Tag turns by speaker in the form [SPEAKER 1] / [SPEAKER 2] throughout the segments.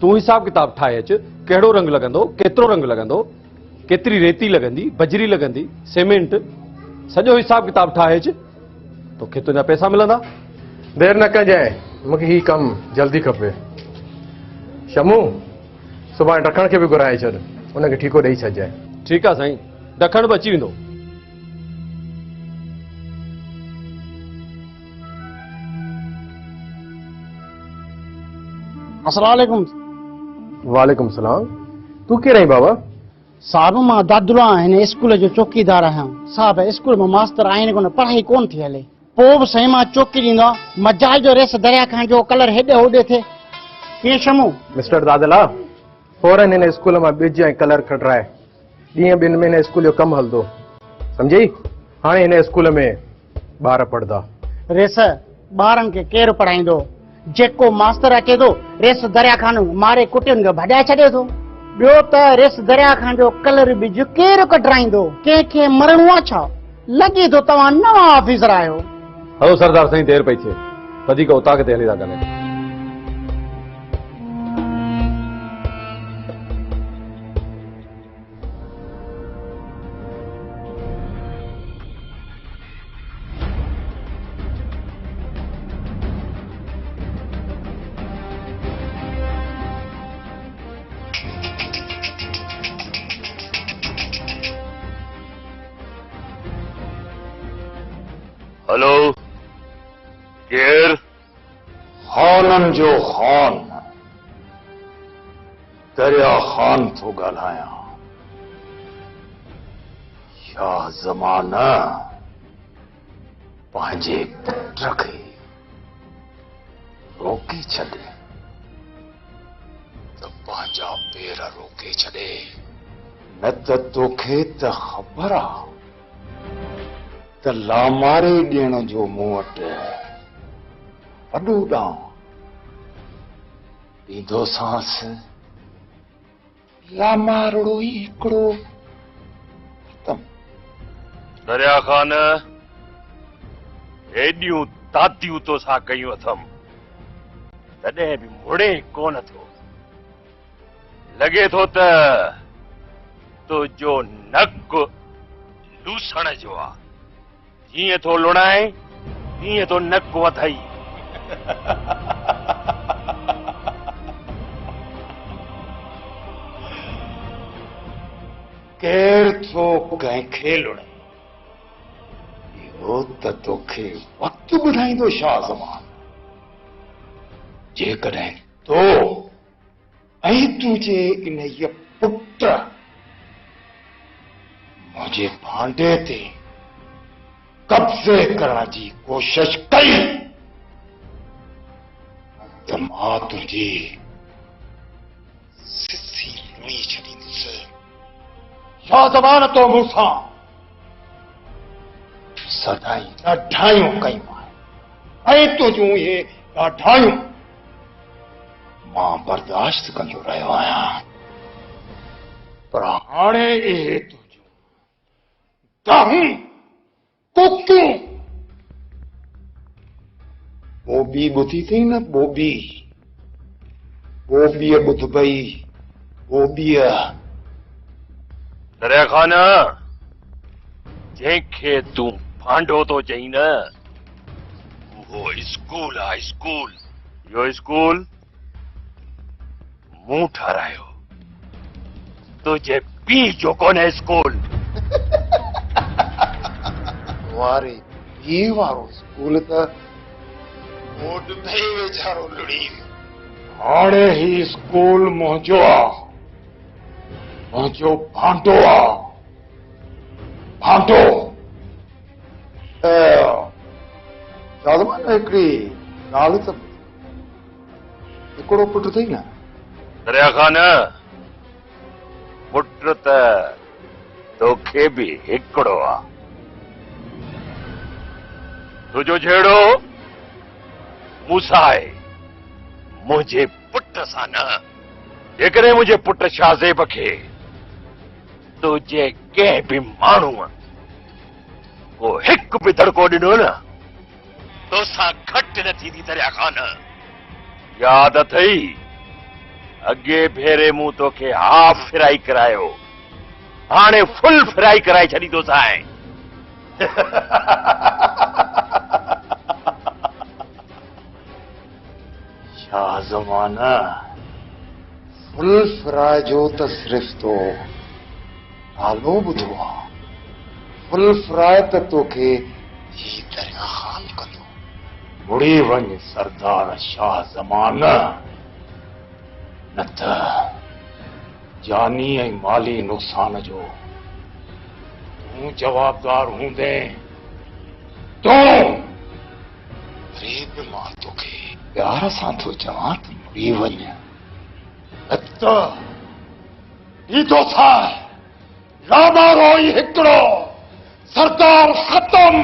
[SPEAKER 1] तू हिसाब किताब ठाहे अच, कहिड़ो रंग लॻंदो, केतिरो रंग लॻंदो, केतिरी रेती लॻंदी, बजरी लॻंदी, सीमेंट, सॼो हिसाब किताब ठाहे अच, तोखे तुंहिंजा पैसा मिलंदा।
[SPEAKER 2] देर न कजांइ, मूंखे ही कमु जल्दी खपे। शमू, सुभाणे ॾखण खे बि घुराए छॾ, उनखे ठीको ॾेई छॾजांइ।
[SPEAKER 1] ठीकु आहे साईं, ॾखण बि अची वेंदो।
[SPEAKER 3] अस्सलाम वालेकुम।
[SPEAKER 2] वालेकुम सलाम। तू केरु आहीं बाबा?
[SPEAKER 3] साहब मां दादुला हिन स्कूल जो चौकीदार आहियां। साहब स्कूल में मास्टर आहिनि कोन, पढ़ाई कोन थी हले। पोइ बि साईं मां चौकी ॾींदो, मजाल जो रेस दरिया खां जो कलर हेॾे होॾे थिए। कीअं शमू?
[SPEAKER 2] मिस्टर दादला, फौरन हिन स्कूल मां बिज ऐं कलर खटाए। ॾींहं ॿिनि में हिन स्कूल जो कमु हलंदो, सम्झी? हाणे हिन स्कूल में ॿार पढ़ंदा।
[SPEAKER 3] रेस ॿारनि खे केरु पढ़ाईंदो? जेको मास्टर अचे थो रेस दरिया खान मारे कुटियुनि खे भॼाए छॾे थो। ॿियो त रेस दरिया खां जो कलर बिज केरु कढाईंदो? कंहिंखे मरणो आहे छा? लॻे थो तव्हां नवां ऑफिसर आहियो।
[SPEAKER 1] हलो सरदार साईं, देरि पई थिए, वधीक उतां किथे हली था ॻाल्हायो।
[SPEAKER 4] हेलो, केर? खानन जो खान, दरिया खान थो ॻाल्हायां। या ज़माना पंहिंजे पुट खे रोके छॾे त पंहिंजा पेर रोके छॾे, न त तोखे त ख़बर आहे त लामारे ॾियण जो मूं वटि वॾो ॾांहुं ॾींदो सांस। लामारड़ो ई हिकिड़ो ख़तम। दरिया खान, हेॾियूं दादियूं तोसां कयूं अथमि, तॾहिं बि मुड़े कोन थो। लॻे थो त तुंहिंजो नक लूसण जो आहे। जीअं थो लुणाए तीअं तो नक वधाई। केर थो कंहिंखे लुणे, इहो त तोखे वक़्तु ॿुधाईंदो शाह ज़मान। जेकॾहिं तो ऐं तुंहिंजे इन पुट मुंहिंजे भांडे ते कब्ज़े करण जी कोशिश कई त मां तुंहिंजी सिसी लुणी छॾींदुसि। छा ज़बान तो मूंसां सदाई ॾाढायूं कयूं आहिनि ऐं तुंहिंजूं इहे ॾाढायूं मां बर्दाश्त कंदो रहियो आहियां, पर हाणे इहे तुंहिंजूं दाहूं कोकियूं बोबी ॿुधी अथई न? बोबीअ ॿुध पई, बोबीअ। दरिया खान, जंहिंखे तूं भांडो तो चई न, उहो स्कूल आहे, स्कूल। इहो स्कूल मूं ठारायो, तुंहिंजे पीउ जो कोन्हे स्कूल। वारे पीउ वारो स्कूल त मोट अथई वेचारो लुड़ी। हाणे ही स्कूल मुंहिंजो आहे, मुंहिंजो भांडो आहे, भांडो। हिकिड़ी ॻाल्हि त हिकिड़ो पुट अथई न? दरिया खान, पुट त तोखे बि हिकिड़ो आहे। तुंहिंजो जहिड़ो मूंसां आहे, मुंहिंजे पुट सां न। जेकॾहिं मुंहिंजे पुट शाहज़ेब खे तुंहिंजे कंहिं बि माण्हूअ को हिकु बि दड़को ॾिनो न, तोसां घटि न थींदी। दरिया खान, यादि अथई
[SPEAKER 5] अगे भेरे मूं तोखे हाफ फ्राई करायो, हाणे फुल फ्राई कराए छॾी थो साईं।
[SPEAKER 4] शाह ज़माना फुल फ्राई जो त सिर्फ़ तो नालो ॿुधो आहे, फुल फ्राई त तोखे ही दरिया ख़ान कंदो। मुड़ी वञ सरदार शाह ज़माना, न त जानी ऐं माली नुक़सान जो तूं जवाबदार हूंदे। तूं ग़रीब मां तोखे प्यार सां थो चवां त मुड़ी वञ, न त ईदो था लामारो ई हिकिड़ो सरदार ख़तम।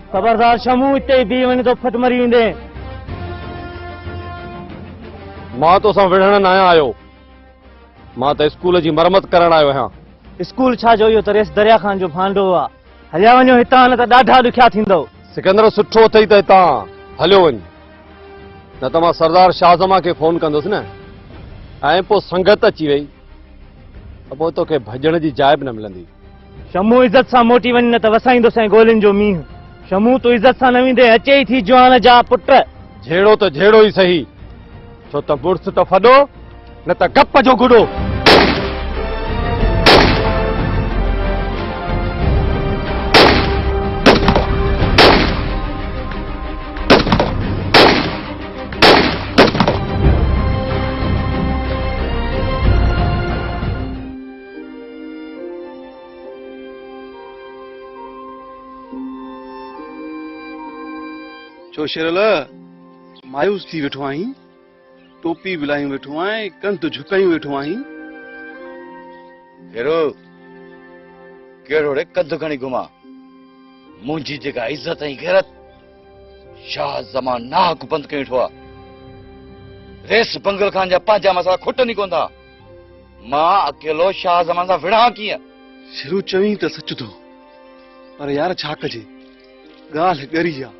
[SPEAKER 6] खबरदार शमू इते ही बीह वञे तो फट मरी वेंदे।
[SPEAKER 1] मां तोसां विढ़ण न आयो, मां त स्कूल जी मरम्मत करण आयो आहियां।
[SPEAKER 6] स्कूल छा जो इहो त रेस दरिया खान जो भांडो आहे। हलिया वञो हितां, न त ॾाढा ॾुखिया थींदव।
[SPEAKER 1] सिकंदर सुठो अथई त हितां हलियो वञ, न त मां सरदार शाहज़मा खे फोन कंदुसि न, ऐं पोइ संगत अची वई त पोइ तोखे भॼण जी जाइ बि न मिलंदी।
[SPEAKER 6] शमू इज़त सां मोटी वञ, न त वसाईंदोसीं गोलियुनि जो मींहुं। शमू तूं इज़त सां न वेंदे, अचे ई थी जवान जा पुट।
[SPEAKER 1] झेड़ो त झेड़ो ई सही, छो त बुर्स त फॾो, न त गप जो गुॾो।
[SPEAKER 7] छो शेरल मायूस थी वेठो आहीं, टोपी बिलायूं वेठो आहीं, कंध झुकायूं वेठो आहीं।
[SPEAKER 5] कहिड़ो रे कंध खणी घुमा? मुंहिंजी जेका इज़त ऐं गैरत शाह ज़मान नाहक बंदि कयो वेठो आहे। रेस बंगल खान जा पंहिंजा मसाला खुटनि ई कोन था। मां अकेलो शाह ज़मान सां विढ़ां कीअं?
[SPEAKER 7] शेरू चवीं त सच थो, पर यार छा कजे, ॻाल्हि ॻरी आहे।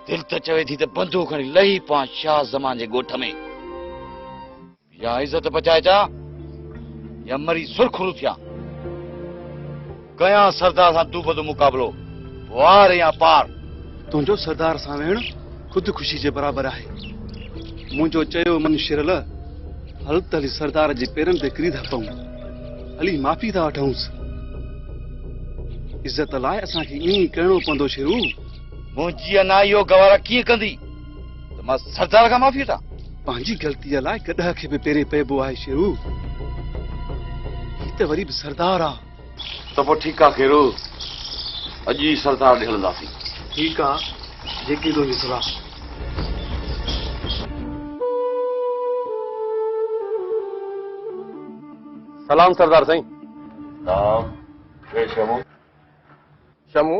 [SPEAKER 5] दिल त चवे थी त बंदूक खणी लही पां शाह ज़मान जे ॻोठ में, या इज़त बचाए चा या मरी सुरखरू थिया। कयां सरदार सां तू बदो मुक़ाबलो, वार या पार।
[SPEAKER 7] तुंहिंजो सरदार सां वेहण ख़ुदि जे बराबरि आहे। मुंहिंजो चयो मन शेरल, हल त हली सरदार जे पेरनि ते किरी था पऊं, हली माफ़ी था वठूंसि। इज़त लाइ असांखे ईअं ई करिणो पवंदो शेरू।
[SPEAKER 5] मुंहिंजी अना इहो गवारा कीअं कंदी त मां सरदार खां माफ़ी वठां?
[SPEAKER 7] पंहिंजी ग़लतीअ लाइ कॾहिं खे बि पेरे पइबो आहे शेरू। ही त वरी बि सरदार आहे।
[SPEAKER 5] त पोइ ठीकु आहे खेरू, अॼु ई सरदार ॾे हलंदासीं।
[SPEAKER 7] ठीकु आहे, जेकी तुंहिंजी सलाह।
[SPEAKER 1] सलाम सरदार साईं।
[SPEAKER 2] शमू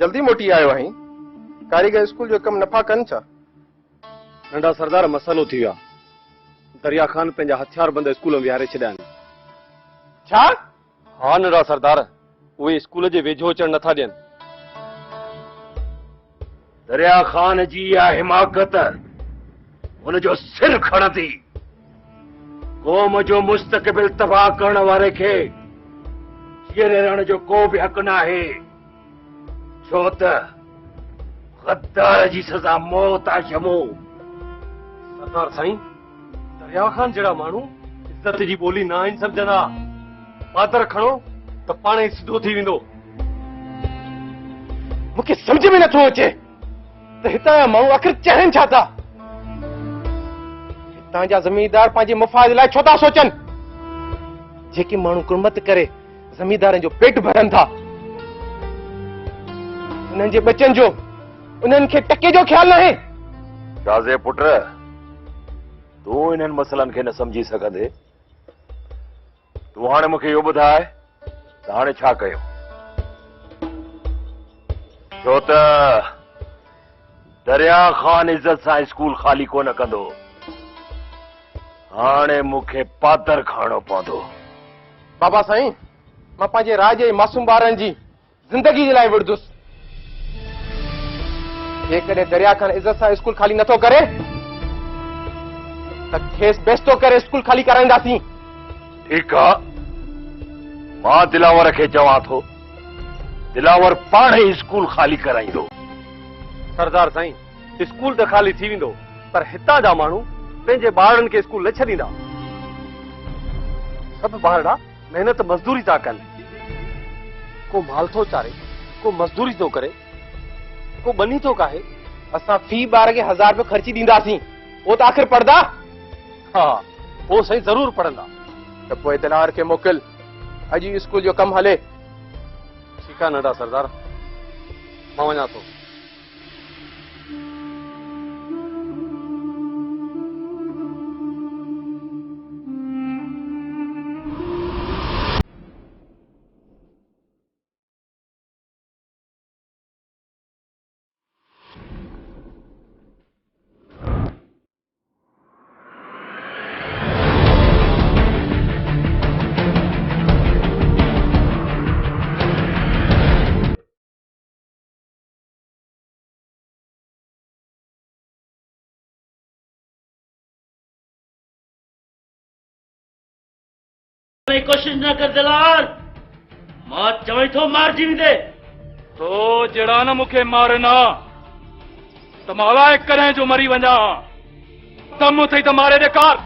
[SPEAKER 2] जल्दी मोटी आयो आहीं, कारीगर स्कूल जो कम नफ़ा कनि छा?
[SPEAKER 1] नंढा सरदार मसइलो थी वियो। दरिया खान पंहिंजा हथियार बंद स्कूल में विहारे छॾिया आहिनि।
[SPEAKER 2] छा?
[SPEAKER 1] हा नंढा सरदार, उहे स्कूल जे वेझो अचण नथा ॾियनि।
[SPEAKER 5] दरिया खान जी इहा हिमाकत हुनजो सिर खणंदी। क़ौम जो मुस्तक़बिल तबाह करण वारे खे जीअरे रहण जो को बि हक़ न आहे, छो त गद्दार जी सज़ा मौत आहे। शमू
[SPEAKER 1] सरदार साईं, दरिया खान जहिड़ा माण्हू इज़त जी ॿोली न आहिनि सम्झंदा। पादर खणो त पाण ई सिधो थी वेंदो।
[SPEAKER 2] मूंखे सम्झ में नथो अचे त हितां जा माण्हू आख़िर चाहिनि छा था। हितां जा ज़मींदार पंहिंजे मुफ़ाद लाइ छो था सोचनि? जेके माण्हू कुर्मत करे ज़मींदारनि जो पेट भरनि था, उन्हनि जे बचनि जो, उन्हनि खे टके जो ख़्याल न आहे।
[SPEAKER 5] राज़े पुट, तूं इन्हनि मसइलनि खे न समझी सघंदे। तूं हाणे मूंखे इहो ॿुधाए त हाणे छा कयो? छो त दरिया खान इज़त सां स्कूल ख़ाली कोन कंदो। हाणे मूंखे पादर खाणो पवंदो।
[SPEAKER 2] बाबा साईं, मां पंहिंजे राज जे मासूम ॿारनि जी ज़िंदगी जे लाइ विढ़दुसि। जेकॾहिं दरिया खान इज़त सां स्कूल खाली नथो करे त खेसि बेस्तो करे स्कूल खाली कराईंदासीं।
[SPEAKER 5] ठीकु आहे, मां दिलावर खे चवां थो, दिलावर पाण ई स्कूल खाली कराईंदो।
[SPEAKER 1] सरदार साईं, स्कूल त खाली थी वेंदो, पर हितां जा माण्हू पंहिंजे ॿारनि खे स्कूल न छॾींदा। सभु ॿारड़ा महिनत मज़दूरी था कनि, को माल थो चारे, को मज़दूरी थो करे, को बनी थो काहे।
[SPEAKER 2] असां फी ॿार खे 1000 रुपयो ख़र्ची ॾींदासीं, उहो त आख़िर पढ़ंदा।
[SPEAKER 1] हा, पोइ साईं ज़रूर पढ़ंदा।
[SPEAKER 2] त पोइ दिलावर खे मोकिल, अॼु स्कूल जो कमु हले।
[SPEAKER 1] ठीकु आहे नंढा सरदार, मां वञा थो।
[SPEAKER 6] कोशिश न कर दिलावर, मां चवई थो मारजी वेंदे।
[SPEAKER 8] तो जड़ा न मूंखे मारना त मां अलाए कॾहिं जो मरी वञा। दम अथई त मारे ॾेखार।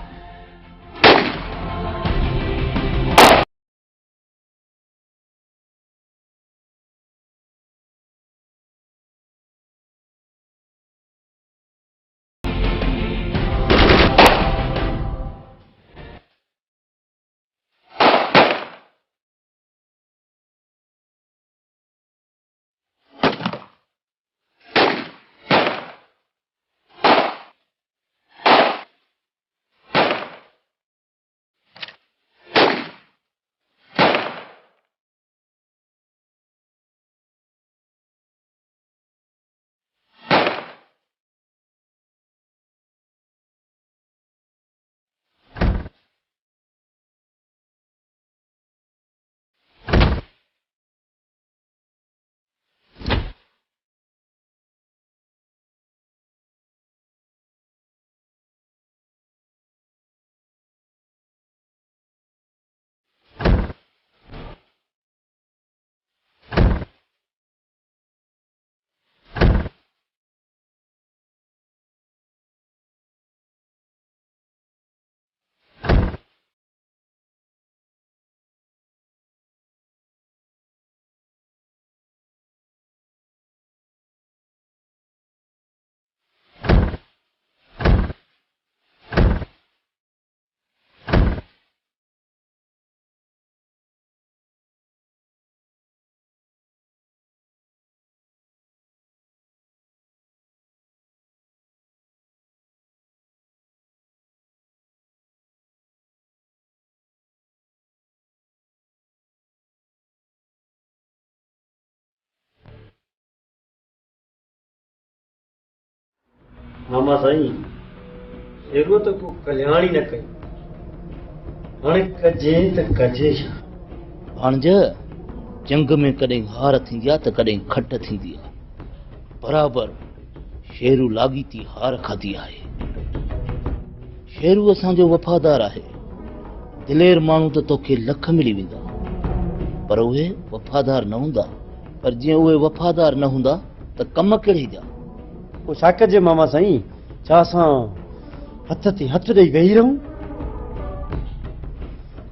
[SPEAKER 6] मामा साईं, एगो तो को कल्याण ही न कई, हाणे कजे त कजे छा?
[SPEAKER 9] भाणज, जंग में कॾहिं हार थींदी आहे त कॾहिं खट थींदी आहे। बराबर शेरू लाॻीती हार खाधी आहे। शेरू असांजो वफ़ादार आहे। दिलेर माण्हू त तोखे लख मिली वेंदा, पर उहे वफ़ादार न हूंदा। पर जीअं उहे वफ़ादार न हूंदा त कम कहिड़े जा?
[SPEAKER 6] पोइ छा कजे मामा साईं? छा असां हथ ते हथ ॾेई वेही रहूं?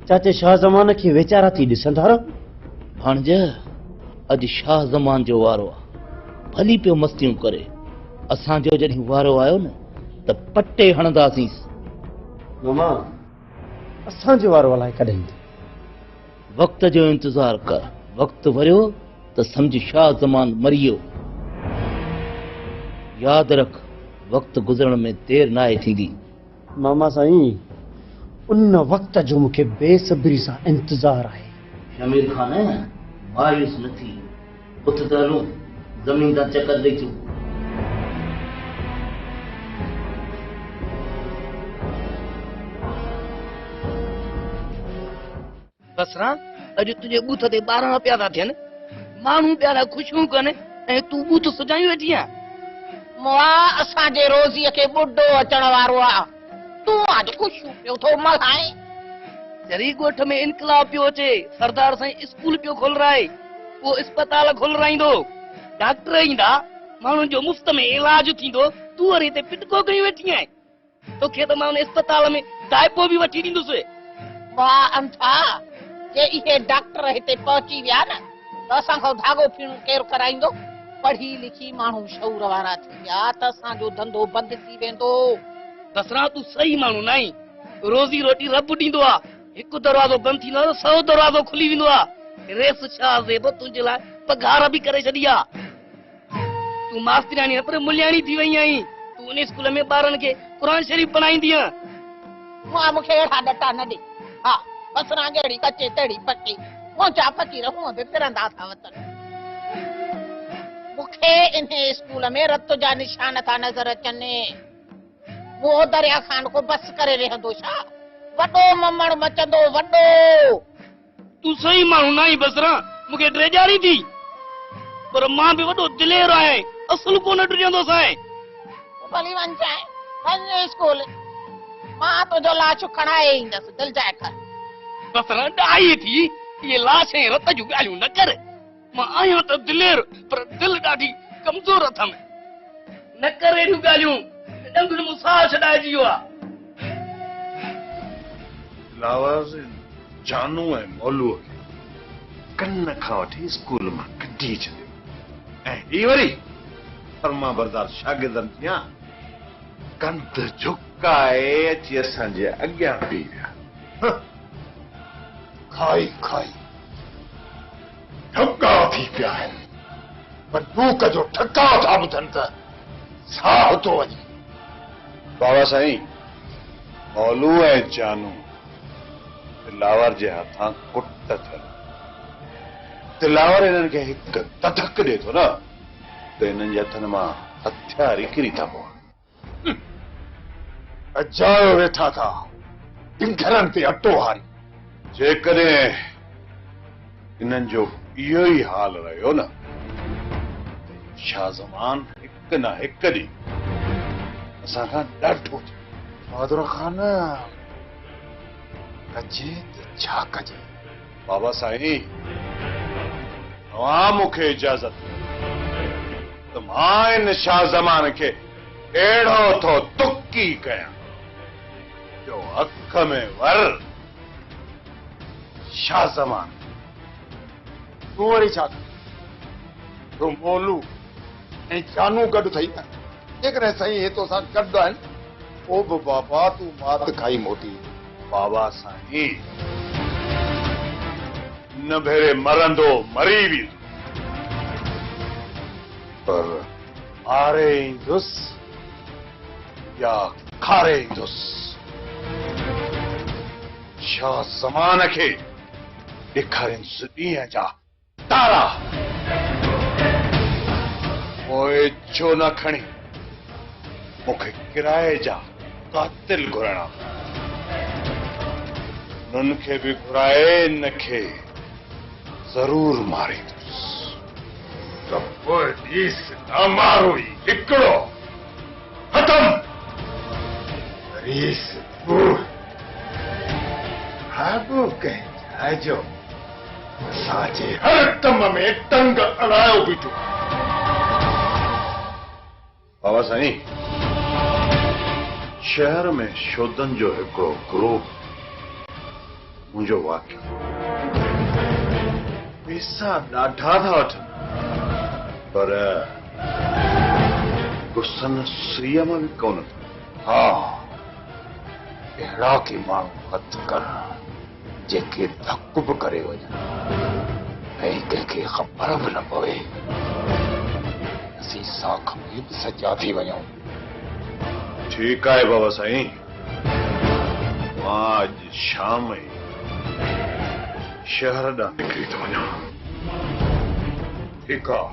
[SPEAKER 6] चाचे शाह ज़मान खे वेचारा थी ॾिसंदा रहूं?
[SPEAKER 9] भाणज, अॼु शाह ज़मान जो वारो आहे। भली पियो मस्तियूं करे। असांजो जॾहिं वारो आयो न त पटे हणंदासीं।
[SPEAKER 6] मामा, असांजो वारो अलाए कॾहिं ईंदो?
[SPEAKER 9] वक़्त जो इंतज़ार कर। वक़्तु वरियो त सम्झ शाह ज़मान मरी वियो। यादि रख, वक़्तु गुज़रण में देर नाहे थींदी।
[SPEAKER 6] मामा साईं, उन वक़्त जो मूंखे बेसब्री सां इंतज़ार आहे।
[SPEAKER 9] शमीर खान, मायूस न थी। उथ त हलूं, ज़मीन तां चकर ॾेई अचूं। बसरा अॼु तुंहिंजे बूथ ते 12 पिया था थियनि, माण्हू पिया था ख़ुशियूं कनि ऐं तूं बूथ सजायूं वेठी आहीं।
[SPEAKER 3] मुआ असांजे रोज़ीअ खे ॿुढो अचण वारो आहे, तूं अॼु ख़ुशियूं पियो थो मल्हाए।
[SPEAKER 9] जरी ॻोठ में इनकलाब पियो अचे, सरदार साईं स्कूल पियो खोल रहा है, वो अस्पताल खोल राईंदो, डॉक्टर ईंदा, माण्हुनि जो मुफ़्त में इलाज थींदो, तूं वरी हिते पिटको कई वेठी आहीं। तोखे त मां उन अस्पताल में दाइपो बि वठी ॾींदुसि।
[SPEAKER 3] वाह अंथा, जे इहे डॉक्टर हिते पहुची विया न त असांखां धागो फीणो केरु कराईंदो? पढ़ी लिखी माण्हू शऊर वारा थी विया त असांजो धंधो बंदि थी वेंदो।
[SPEAKER 9] बसरा तूं सही माण्हू न आहीं, रोज़ी रोटी रब ॾींदो आहे, हिकु दरवाज़ो बंदि थींदो आहे त 100 दरवाज़ो खुली वेंदो आहे। रेस छा ज़ेब तुंहिंजे लाइ पघार बि करे छॾी आहे। तूं मास्तरियाणी न पर मुलियाणी थी वई आहीं। तूं उन स्कूल में ॿारनि खे क़ुर शरीफ़ पढ़ाईंदी आहीं।
[SPEAKER 3] मां मूंखे अहिड़ा ॾटा न ॾे। हा बसरा जहिड़ी कचे तहिड़ी पकी मोचा फ़क़ीर हूअं बि फिरंदा था वतन। मूंखे इन स्कूल में रत जा निशान था नज़र अचनि। वो दरिया खान को बस करे रहंदो छा? वॾो ममण मचंदो वॾो।
[SPEAKER 9] तूं सही माण्हू न आहीं बसरा, मूंखे ड्रेजारी थी, पर मां बि वॾो दिलेर आहियां, असुल कोन ॾिजंदोसि आहियां।
[SPEAKER 3] भली वञ जाए वञ स्कूल, मां तुंहिंजो लाश खणाए ईंदसि, दिलि जाए कर।
[SPEAKER 9] बसरा ॾाही थी, ये लाश ऐं रत जूं ॻाल्हियूं न कर। मां आहियां त दिलेर, पर दिलि ॾाढी कमज़ोर अथमि। न कर अहिड़ियूं ॻाल्हियूं, ॾंग मूं साह छॾाइजी वियो आहे।
[SPEAKER 4] लावाज़ जानू ऐं मौलूअ खे कन खां वठी स्कूल मां कढी छॾियो ऐं ही वरी फर्मा बरदार शागिर्दनि थिया कंध झुकाए अची असांजे अॻियां पी विया। खाई खाई ठका थी पिया आहिनि, बंदूक जो ठका था ॿुधनि त साह थो वञे। बाबा साईं, मौलू ऐं जानू दिलावर जे हथां कुट थियल, दिलावर हिननि खे हिकु तधक ॾिए थो न त हिननि जे हथनि मां हथियार ई किरी था पवनि। अजायो वेठा था ढिंगरनि ते अटो हारी। जेकॾहिं हिननि जो इहो ई हाल रहियो न, शाह ज़मान हिकु न हिकु ॾींहुं असांखां ॾाढो बहादुर ख़ान कजे त छा कजे। बाबा साईं, तव्हां मूंखे इजाज़त त मां इन शाह ज़मान खे अहिड़ो थो तुकी कयां जो अख में वर। शाह ज़मान, तूं वरी छा कर? तूं मोलू ऐं जानू गॾु थई न, जेकॾहिं साईं हे तोसां गॾु आहिनि पोइ बि बाबा तूं मात खाई मोटी। बाबा साईं, न भेरे मरंदो मरी वेंदो, पर मारे ईंदुसि या खारे ईंदुसि। शाह ज़मान खे ॾेखारींदुसि ॾींहं जा तारा। पोइ छो न खणी मूंखे किराए जा कातिल घुराइणा, उन्हनि खे बि घुराए इन खे ज़रूर मारींदुसि। त पोइ ॾीस न मारो ई हिकिड़ो ख़तम। रीस खाबू कंहिं जाइ जो असांजे हर कम में टंग अड़ायो बीठो। बाबा साईं, शहर में शोधन जो हिकिड़ो ग्रुप मुंहिंजो वाकियो, पैसा ॾाढा था वठनि, पर गुसन सुईअ मां बि कोन। हा, अहिड़ा के माण्हू हथ कर जेके धक बि करे वञनि ऐं कंहिंखे ख़बर बि न पवे, असीं साख में बि सजा थी वञूं। ठीकु आहे बाबा साईं, मां अॼु शाम ई शहर ॾांहुं निकिरी थो वञां। ठीकु आहे,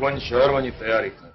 [SPEAKER 4] वञ शहर वञी तयारी कर।